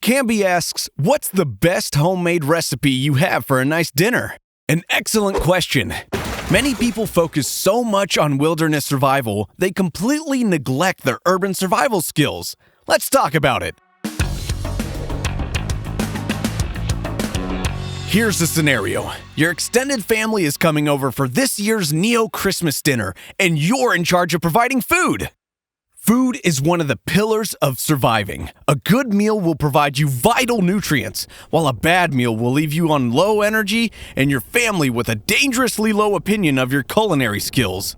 Camby asks, what's the best homemade recipe you have for a nice dinner? An excellent question. Many people focus so much on wilderness survival, they completely neglect their urban survival skills. Let's talk about it. Here's the scenario. Your extended family is coming over for this year's Neo Christmas dinner, and you're in charge of providing food. Food is one of the pillars of surviving. A good meal will provide you vital nutrients, while a bad meal will leave you on low energy and your family with a dangerously low opinion of your culinary skills.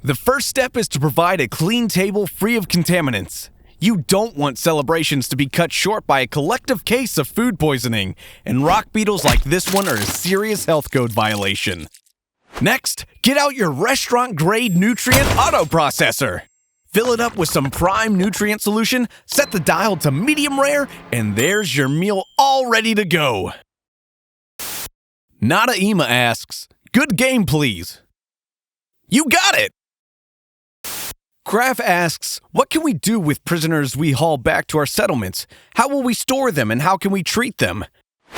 The first step is to provide a clean table free of contaminants. You don't want celebrations to be cut short by a collective case of food poisoning, and rock beetles like this one are a serious health code violation. Next, get out your restaurant-grade nutrient autoprocessor. Fill it up with some prime nutrient solution, set the dial to medium rare, and there's your meal all ready to go. Nadaima asks, good game please. You got it! Graf asks, what can we do with prisoners we haul back to our settlements? How will we store them and how can we treat them?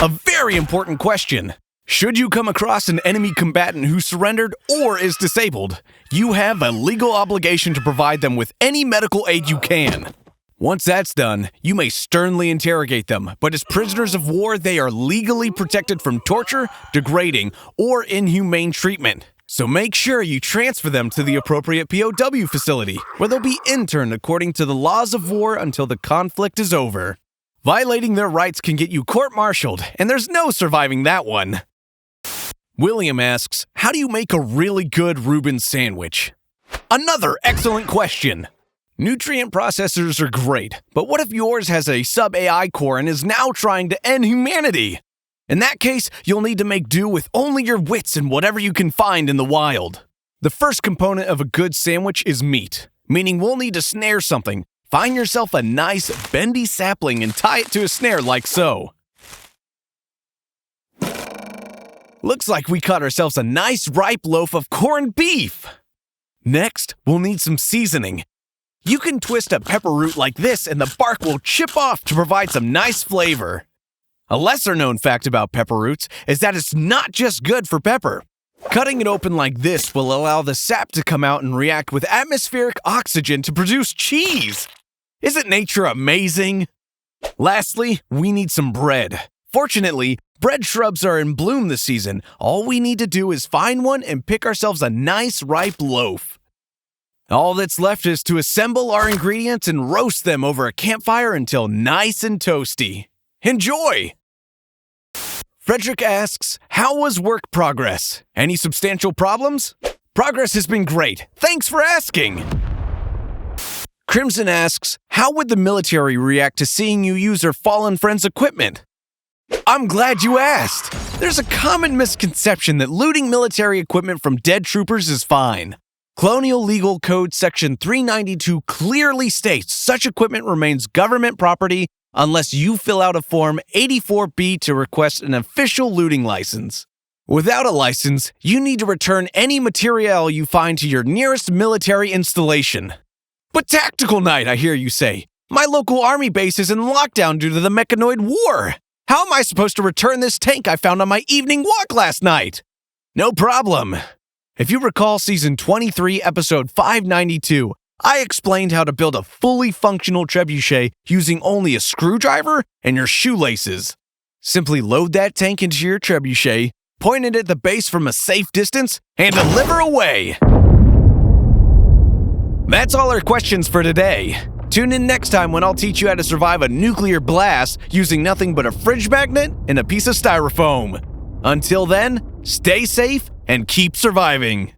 A very important question. Should you come across an enemy combatant who surrendered or is disabled, you have a legal obligation to provide them with any medical aid you can. Once that's done, you may sternly interrogate them, but as prisoners of war, they are legally protected from torture, degrading, or inhumane treatment. So make sure you transfer them to the appropriate POW facility, where they'll be interned according to the laws of war until the conflict is over. Violating their rights can get you court-martialed, and there's no surviving that one. William asks, how do you make a really good Reuben sandwich? Another excellent question. Nutrient processors are great, but what if yours has a sub-AI core and is now trying to end humanity? In that case, you'll need to make do with only your wits and whatever you can find in the wild. The first component of a good sandwich is meat, meaning we'll need to snare something. Find yourself a nice, bendy sapling and tie it to a snare like so. Looks like we caught ourselves a nice ripe loaf of corned beef. Next, we'll need some seasoning. You can twist a pepper root like this and the bark will chip off to provide some nice flavor. A lesser-known fact about pepper roots is that it's not just good for pepper. Cutting it open like this will allow the sap to come out and react with atmospheric oxygen to produce cheese. Isn't nature amazing? Lastly, we need some bread. Fortunately, bread shrubs are in bloom this season. All we need to do is find one and pick ourselves a nice ripe loaf. All that's left is to assemble our ingredients and roast them over a campfire until nice and toasty. Enjoy! Frederick asks, how was work progress? Any substantial problems? Progress has been great. Thanks for asking! Crimson asks, how would the military react to seeing you use their fallen friends' equipment? I'm glad you asked. There's a common misconception that looting military equipment from dead troopers is fine. Colonial Legal Code Section 392 clearly states such equipment remains government property unless you fill out a Form 84B to request an official looting license. Without a license, you need to return any material you find to your nearest military installation. But Tactical Night, I hear you say. My local army base is in lockdown due to the Mechanoid War. How am I supposed to return this tank I found on my evening walk last night? No problem. If you recall Season 23, Episode 592, I explained how to build a fully functional trebuchet using only a screwdriver and your shoelaces. Simply load that tank into your trebuchet, point it at the base from a safe distance, and deliver away. That's all our questions for today. Tune in next time when I'll teach you how to survive a nuclear blast using nothing but a fridge magnet and a piece of styrofoam. Until then, stay safe and keep surviving.